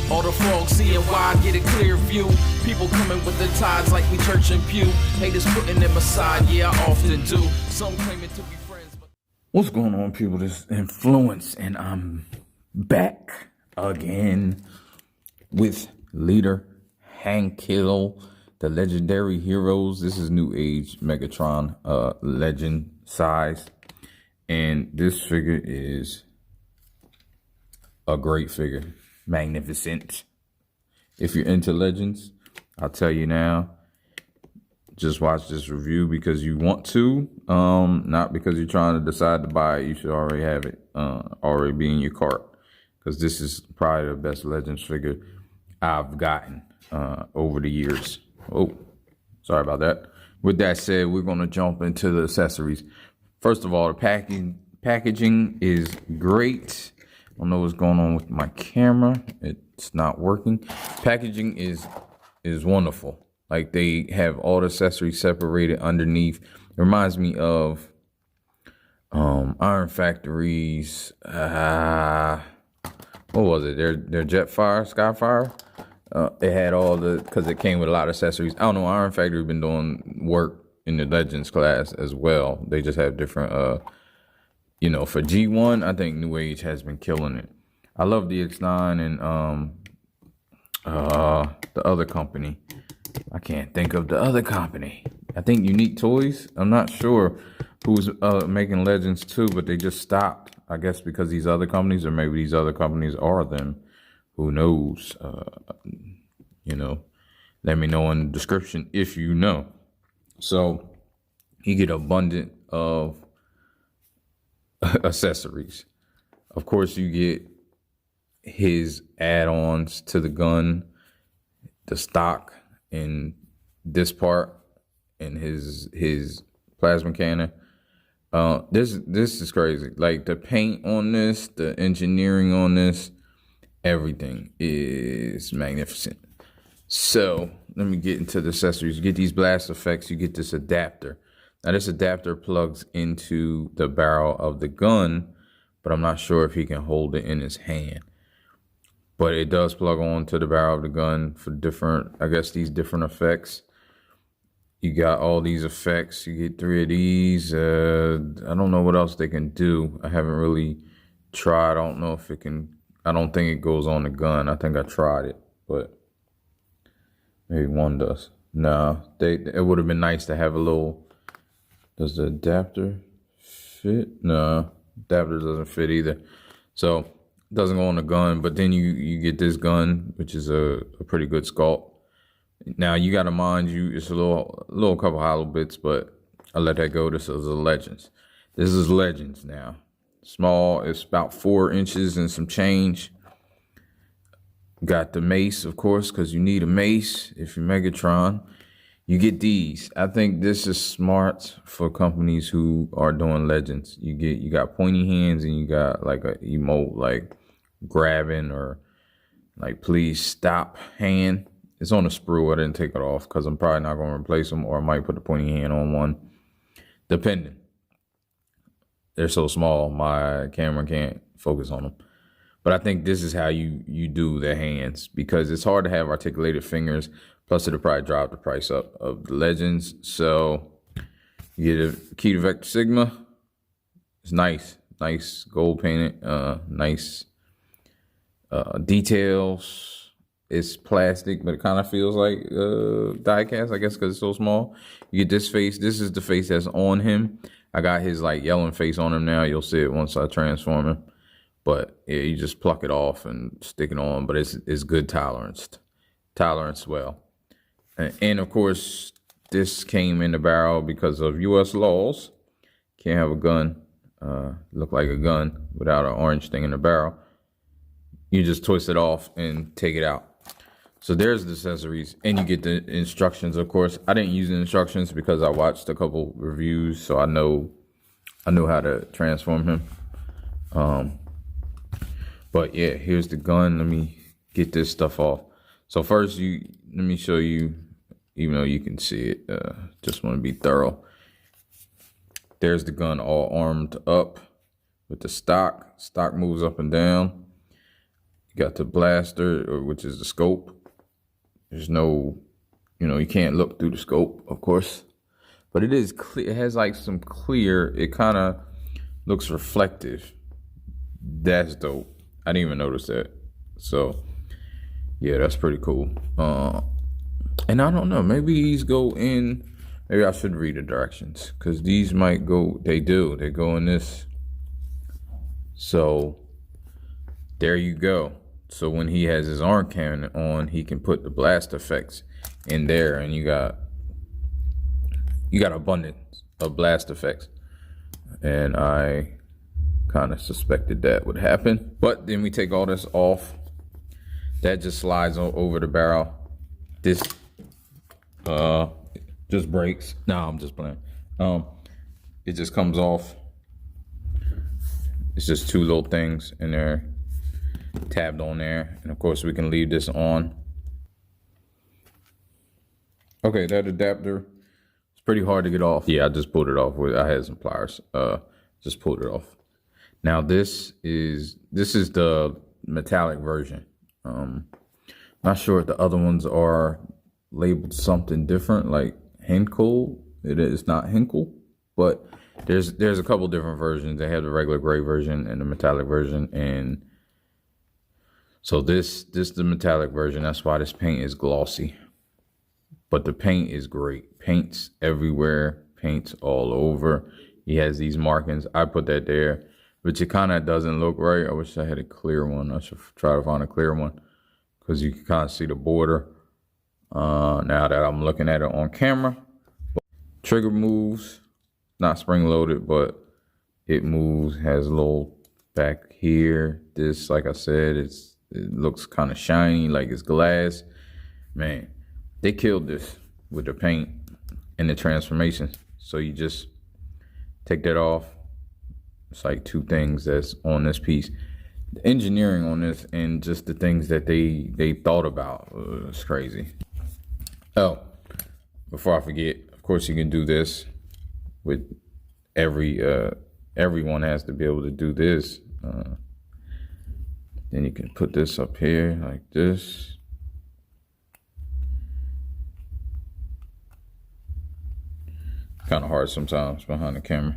All the frogs seeing wide, get a clear view. People coming with the tides like we church and pew. Haters putting them aside, yeah, I often do. Some claiming to be friends, but... What's going on, people? This is Inflewence, and I'm back again with Leader, Hank Hill, the legendary heroes. This is Newage Megatron, legend size. And this figure is a great figure. Magnificent. If you're into legends, I'll tell you now, just watch this review because you want to, not because you're trying to decide to buy it. You should already have it, already be in your cart, because this is probably the best legends figure I've gotten over the years. Oh, sorry about that. With that said, we're going to jump into the accessories. First of all, the packaging is great. I don't know what's going on with my camera. It's not working. Packaging is wonderful. Like, they have all the accessories separated underneath. It reminds me of Iron Factory's, what was it? Their Jetfire, Skyfire. It had all the, because it came with a lot of accessories. I don't know, Iron Factory been doing work in the Legends class as well. They just have different, you know, for G1, I think Newage has been killing it. I love the X9 and the other company. I can't think of the other company. I think Unique Toys. I'm not sure who's making Legends too, but they just stopped. I guess because these other companies, or maybe these other companies are them. Who knows? You know, let me know in the description if you know. So you get abundant of accessories. Of course, you get his add-ons to the gun, the stock in this part, and his plasma cannon. This is crazy. Like, the paint on this, the engineering on this, everything is magnificent. So let me get into the accessories. You get these blast effects. You get this adapter. Now, this adapter plugs into the barrel of the gun, but I'm not sure if he can hold it in his hand. But it does plug on to the barrel of the gun for different, I guess, these different effects. You got all these effects. You get 3 of these. I don't know what else they can do. I haven't really tried. I don't know if it can. I don't think it goes on the gun. I think I tried it, but maybe one does. No, it would have been nice to have a little. Does the adapter fit? No, adapter doesn't fit either. So it doesn't go on the gun, but then you get this gun, which is a pretty good sculpt. Now, you got to mind you, it's a little couple hollow bits, but I let that go. This is a Legends. This is Legends now. Small, it's about 4 inches and some change. Got the mace, of course, because you need a mace if you're Megatron. You get these. I think this is smart for companies who are doing Legends. You got pointy hands, and you got like a emote, like grabbing or like please stop hand. It's on a sprue. I didn't take it off because I'm probably not going to replace them, or I might put the pointy hand on one, depending. They're so small, my camera can't focus on them. But I think this is how you do the hands, because it's hard to have articulated fingers. Plus, it'll probably drive the price up of the Legends. So you get a key to Vector Sigma. It's nice. Nice gold painted. Nice details. It's plastic, but it kind of feels like die cast, I guess, because it's so small. You get this face. This is the face that's on him. I got his like yelling face on him now. You'll see it once I transform him. But yeah, you just pluck it off and stick it on. But it's good tolerance. Tolerance well. And of course, this came in the barrel because of U.S. laws. Can't have a gun look like a gun without an orange thing in the barrel. You just twist it off and take it out. So there's the accessories, and you get the instructions. Of course, I didn't use the instructions because I watched a couple reviews, so I know how to transform him. But yeah, here's the gun. Let me get this stuff off. So first, let me show you, even though you can see it, just want to be thorough. There's the gun all armed up with the stock. Stock moves up and down. You got the blaster, which is the scope. There's no, you can't look through the scope, of course. But it is clear. It has like some clear, it kind of looks reflective. That's dope. I didn't even notice that. So, yeah, that's pretty cool. And I don't know, maybe these go in, maybe I should read the directions. Because these might go, they go in this. So, there you go. So when he has his arm cannon on, he can put the blast effects in there, and you got abundance of blast effects. And I kind of suspected that would happen. But then we take all this off. That just slides over the barrel. This just breaks. No, I'm just playing. It just comes off. It's just two little things in there, tabbed on there. And of course we can leave this on. Okay, that adapter, it's pretty hard to get off. Yeah, I just pulled it off. I had some pliers. Just pulled it off. Now this is the metallic version. Not sure if the other ones are labeled something different, like Henkel. It is not Henkel, but there's a couple different versions. They have the regular gray version and the metallic version, and so this the metallic version. That's why this paint is glossy. But the paint is great. Paint's everywhere. Paint's all over. He has these markings. I put that there, which it kind of doesn't look right. I wish I had a clear one. I should try to find a clear one because you can kind of see the border now that I'm looking at it on camera. Trigger moves, not spring loaded, but it moves. Has a little back here. This, like I said, it looks kind of shiny, like it's glass. Man, they killed this with the paint and the transformation. So you just take that off. It's like two things that's on this piece. The engineering on this and just the things that they thought about was crazy. Oh, before I forget, of course you can do this with everyone has to be able to do this. Then you can put this up here like this. Kind of hard sometimes behind the camera.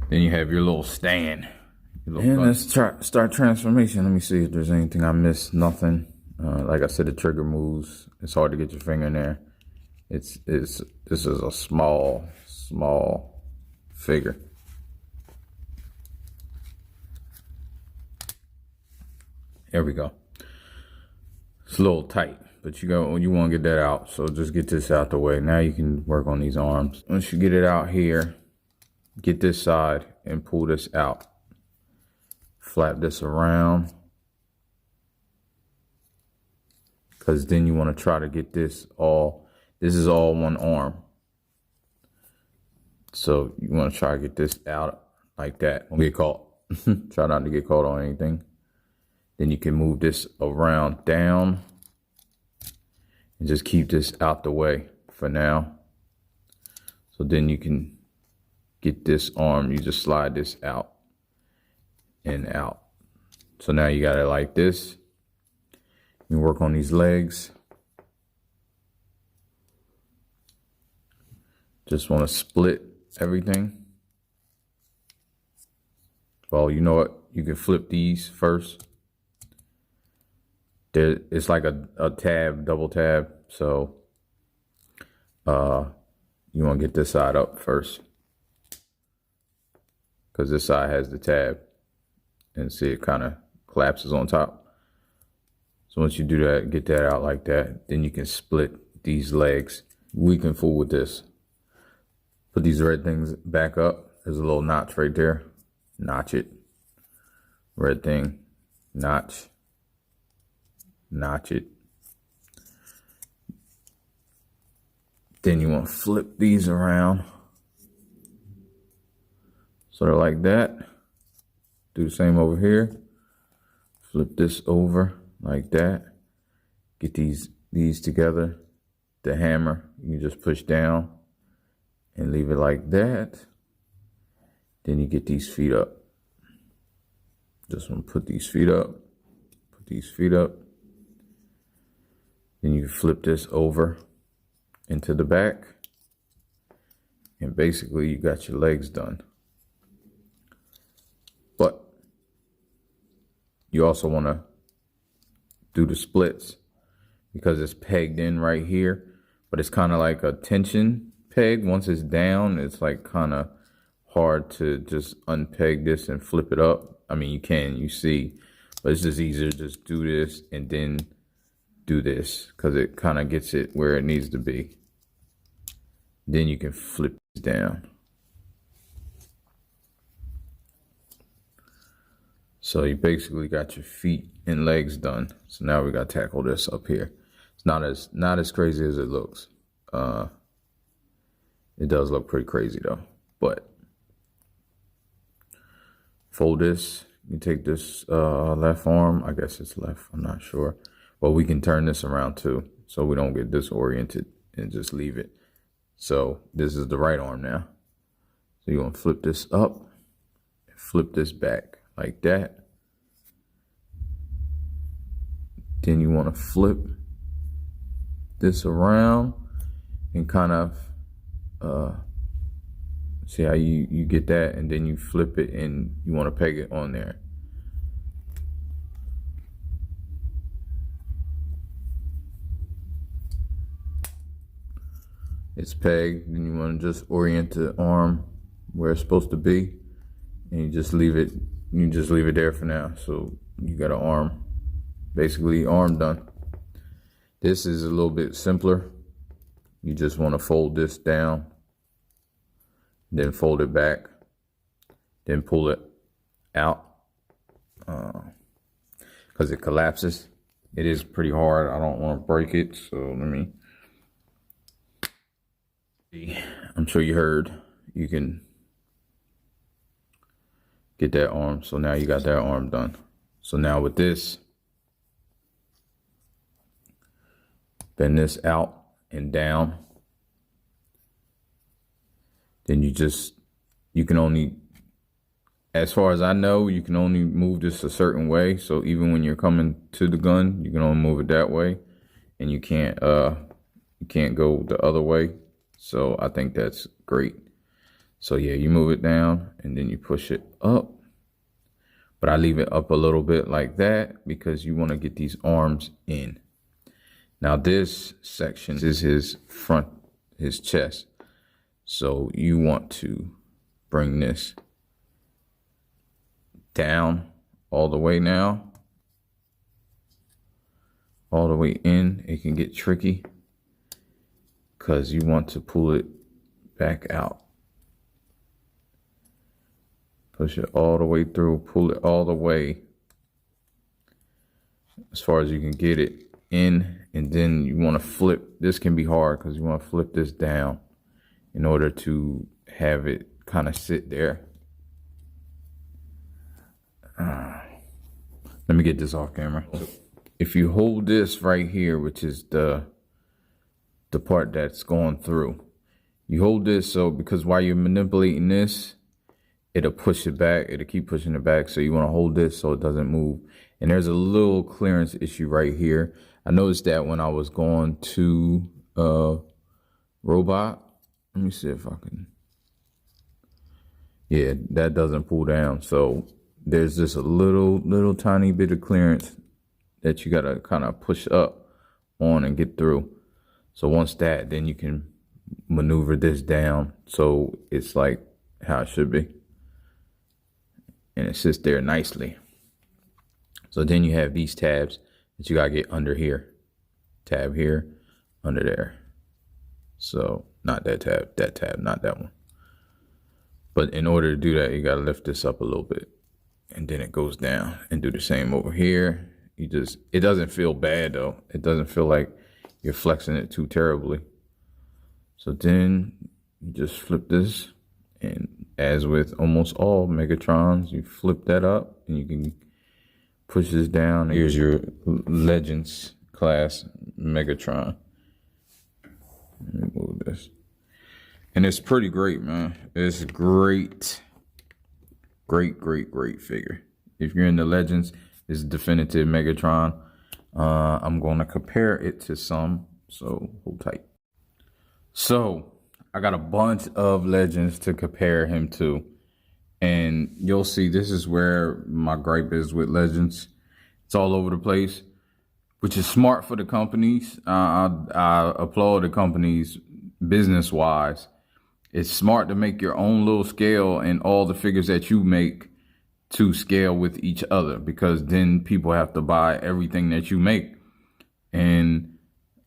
Then you have your little stand. And let's start transformation. Let me see if there's anything I missed. Nothing. Like I said, the trigger moves. It's hard to get your finger in there. This is a small figure. There we go. It's a little tight, but you want to get that out. So just get this out the way. Now you can work on these arms. Once you get it out here, get this side and pull this out. Flap this around. Because then you want to try to get this is all one arm. So you want to try to get this out like that. Don't get caught. Try not to get caught on anything. Then you can move this around down and just keep this out the way for now. So then you can get this arm, you just slide this out and out. So now you got it like this. You work on these legs. Just want to split everything. Well, you know what? You can flip these first. It's like a tab, double tab. So you want to get this side up first, because this side has the tab, and see it kind of collapses on top. So once you do that, get that out like that, then you can split these legs. We can fool with this. Put these red things back up. There's a little notch right there. Notch it. Red thing. Notch. Notch it. Then you want to flip these around. Sort of like that. Do the same over here. Flip this over like that. Get these together. The hammer, you just push down and leave it like that. Then you get these feet up. Just want to put these feet up. Put Put these feet up. Then you flip this over into the back. And basically you got your legs done. But you also want to do the splits because it's pegged in right here. But it's kind of like a tension peg. Once it's down, it's like kind of hard to just unpeg this and flip it up. I mean, you can, you see, but it's just easier to just do this and then do this because it kind of gets it where it needs to be. Then you can flip this down. So you basically got your feet and legs done. So now we got to tackle this up here. It's not as crazy as it looks. It does look pretty crazy though. But fold this. You take this left arm. I guess it's left. I'm not sure. But we can turn this around too, so we don't get disoriented and just leave it. So this is the right arm now. So you want to flip this up, and flip this back like that. Then you want to flip this around and kind of see how you get that, and then you flip it and you want to peg it on there. It's pegged, and you want to just orient the arm where it's supposed to be, and you just leave it there for now. So you got an arm, basically arm done. This is a little bit simpler. You just want to fold this down, then fold it back, then pull it out because it collapses. It is pretty hard. I don't want to break it, so let me. I'm sure you heard. You can get that arm. So now you got that arm done. So now with this, bend this out and down. Then you can only, as far as I know, you can only move this a certain way. So even when you're coming to the gun, you can only move it that way, and you can't go the other way. So I think that's great. So yeah, you move it down and then you push it up. But I leave it up a little bit like that because you want to get these arms in. Now this section is his front, his chest. So you want to bring this down all the way now. All the way in. It can get tricky because you want to pull it back out. Push it all the way through, pull it all the way as far as you can get it in, and then you want to flip. This can be hard because you want to flip this down in order to have it kind of sit there. Let me get this off camera. If you hold this right here, which is the part that's going through, you hold this, so because while you're manipulating this, it'll push it back, it'll keep pushing it back. So you want to hold this so it doesn't move. And there's a little clearance issue right here. I noticed that when I was going to robot. Let me see if I can. Yeah, that doesn't pull down. So there's just a little tiny bit of clearance that you gotta kind of push up on and get through. So once that, then you can maneuver this down so it's like how it should be. And it sits there nicely. So then you have these tabs that you gotta get under here. Tab here, under there. So not that tab, not that one. But in order to do that, you gotta lift this up a little bit. And then it goes down, and do the same over here. It doesn't feel bad though. It doesn't feel like you're flexing it too terribly. So then you just flip this, and as with almost all Megatrons, you flip that up and you can push this down. Here's your Legends class Megatron. Let me move this. And it's pretty great, man. It's great. Great figure. If you're in the Legends, is definitive Megatron. I'm going to compare it to some, so hold tight. So I got a bunch of legends to compare him to, and you'll see this is where my gripe is with legends. It's all over the place, which is smart for the companies. I applaud the companies business-wise. It's smart to make your own little scale and all the figures that you make to scale with each other, because then people have to buy everything that you make. And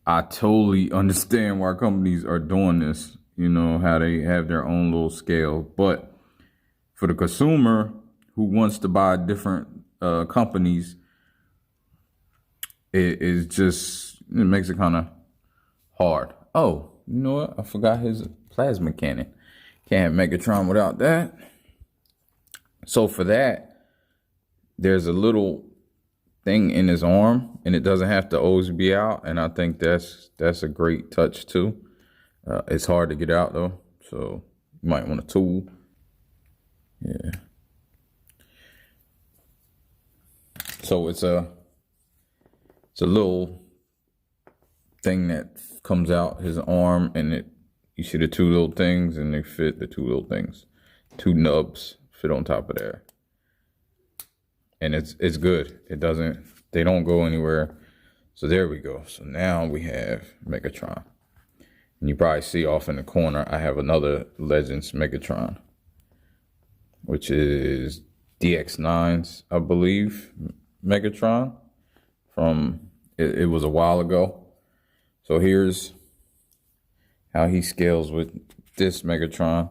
I totally understand why companies are doing this, you know, how they have their own little scale. But for the consumer who wants to buy different companies, it makes it kind of hard. Oh, you know what? I forgot his plasma cannon. Can't have Megatron without that. So for that, there's a little thing in his arm, and it doesn't have to always be out. And I think that's a great touch too. It's hard to get out though, so you might want a tool. Yeah. So it's a little thing that comes out his arm, and you see the two little things, and they fit the two little things. Two nubs fit on top of there. And it's good. They don't go anywhere. So there we go. So now we have Megatron. And you probably see off in the corner, I have another Legends Megatron, which is DX9's, I believe, Megatron from, it was a while ago. So here's how he scales with this Megatron,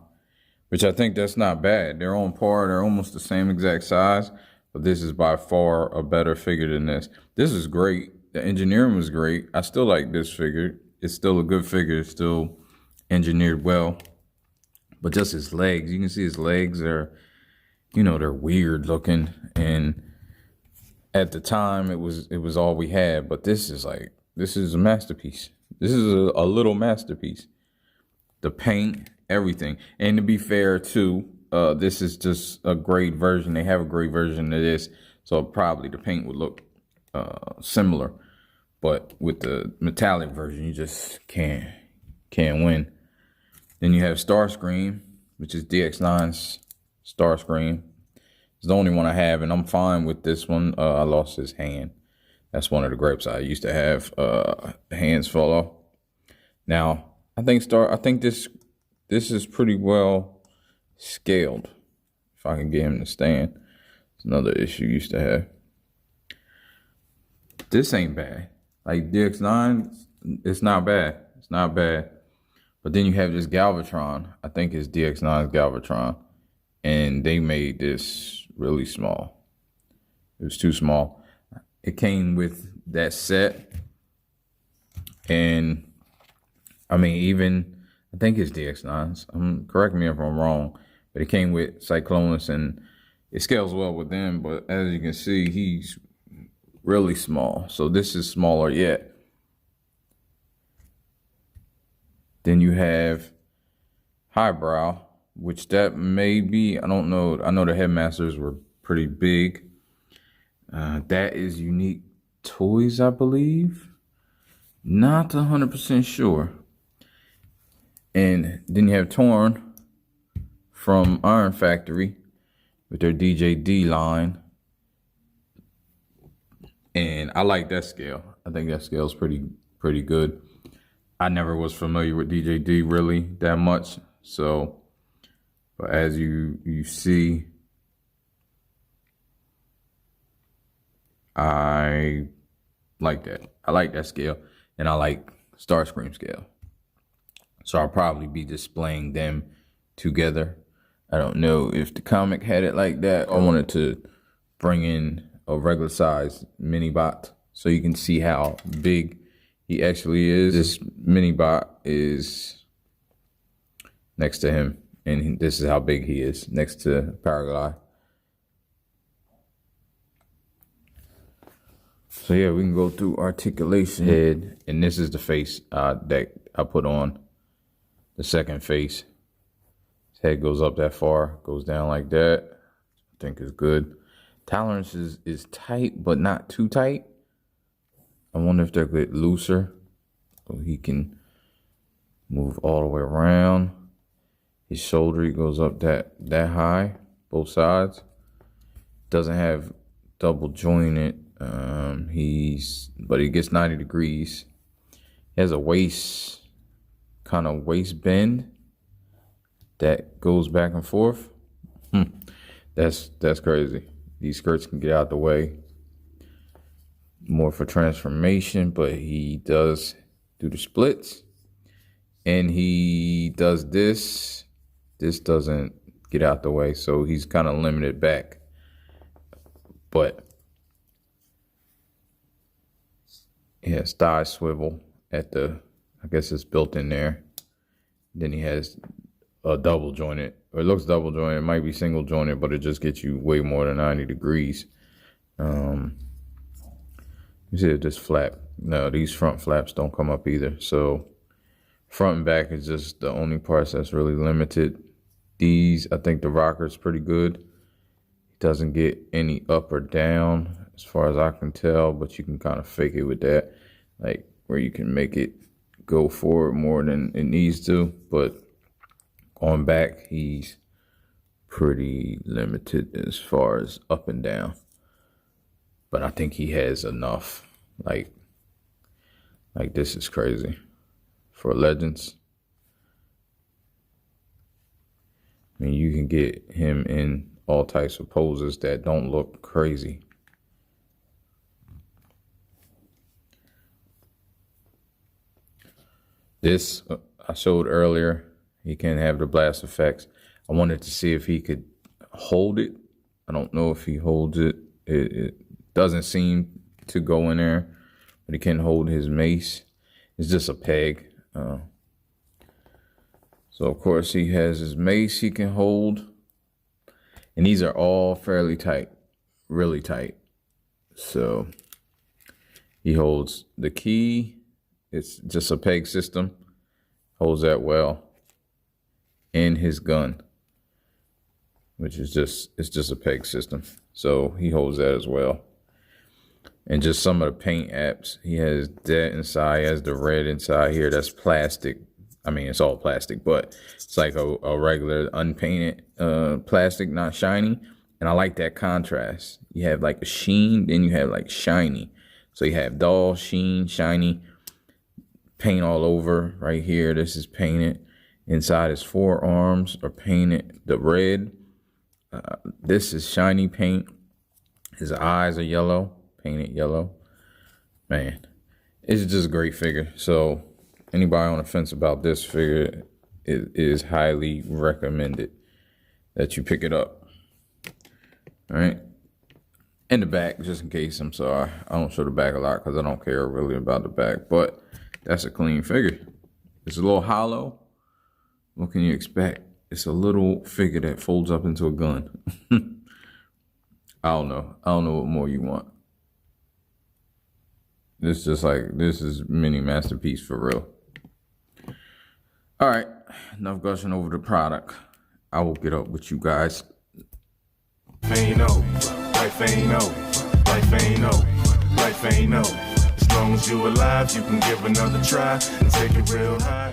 which I think that's not bad. They're on par, they're almost the same exact size, but this is by far a better figure than this. This is great. The engineering was great. I still like this figure. It's still a good figure. It's still engineered well. But just his legs, you can see his legs are, you know, they're weird looking. And at the time, it was all we had. But this is a masterpiece. This is a little masterpiece. The paint, everything. And to be fair, too, this is just a grade version. They have a grade version of this, so probably the paint would look similar. But with the metallic version, you just can't win. Then you have Starscream, which is DX9's Starscream. It's the only one I have, and I'm fine with this one. I lost his hand. That's one of the gripes I used to have. Hands fall off. Now, I think this is pretty well scaled. If I can get him to stand. It's another issue I used to have. This ain't bad. Like DX9, it's not bad. It's not bad. But then you have this Galvatron. I think it's DX9's Galvatron. And they made this really small. It was too small. It came with that set. And I mean, I think it's DX9's. Correct me if I'm wrong. But it came with Cyclonus, and it scales well with them. But as you can see, he's really small. So this is smaller yet. Then you have Highbrow, which that may be, I don't know. I know the Headmasters were pretty big. That is Unique Toys, I believe. Not 100% sure. And then you have Torn from Iron Factory with their DJD line. And I like that scale. I think that scale is pretty good. I never was familiar with DJD really that much. So, but as you see, I like that. I like that scale. And I like Starscream scale. So I'll probably be displaying them together. I don't know if the comic had it like that. I wanted to bring in a regular size mini bot so you can see how big he actually is. This mini bot is next to him, and this is how big he is next to Paraglide. So yeah, we can go through Articulation Head, and this is the face that I put on. The second face. His head goes up that far, goes down like that. I think it's good. Tolerance is tight, but not too tight. I wonder if they'll get looser so he can move all the way around. His shoulder, he goes up that high, both sides. Doesn't have double jointed. But he gets 90 degrees. He has a waist bend that goes back and forth. That's crazy. These skirts can get out the way. More for transformation, but he does do the splits. And he does this. This doesn't get out the way, so he's kind of limited back. But he has thigh swivel at the, I guess it's built in there. Then he has a double jointed, or it looks double jointed. It might be single jointed, but it just gets you way more than 90 degrees. You see it just flap. No, these front flaps don't come up either. So front and back is just the only parts that's really limited. These, I think the rocker's pretty good. It doesn't get any up or down as far as I can tell, but you can kind of fake it with that, like where you can make it go forward more than it needs to. But on back, he's pretty limited as far as up and down. But I think he has enough. Like this is crazy for Legends. I mean, you can get him in all types of poses that don't look crazy. This I showed earlier. He can have the blast effects. I wanted to see if he could hold it. I don't know if he holds it. It doesn't seem to go in there, but he can hold his mace. It's just a peg. So of course he has his mace he can hold. And these are all fairly tight, really tight. So he holds the key. It's just a peg system. Holds that well. And his gun, which is just a peg system. So he holds that as well. And just some of the paint apps. He has that inside. He has the red inside here. That's plastic. I mean, it's all plastic, but it's like a regular unpainted plastic, not shiny. And I like that contrast. You have like a sheen, then you have like shiny. So you have dull, sheen, shiny, paint all over right here. This is painted. Inside his forearms are painted the red. This is shiny paint. His eyes are yellow, painted yellow. Man, it's just a great figure. So anybody on the fence about this figure, it is highly recommended that you pick it up. All right. In the back, just in case, I'm sorry. I don't show the back a lot because I don't care really about the back, but that's a clean figure. It's a little hollow. What can you expect? It's a little figure that folds up into a gun. I don't know. I don't know what more you want. This is mini masterpiece for real. All right, enough gushing over the product. I will get up with you guys. Ain't no, life ain't no, life ain't no, life ain't no. As long as you alive, you can give another try and take it real high.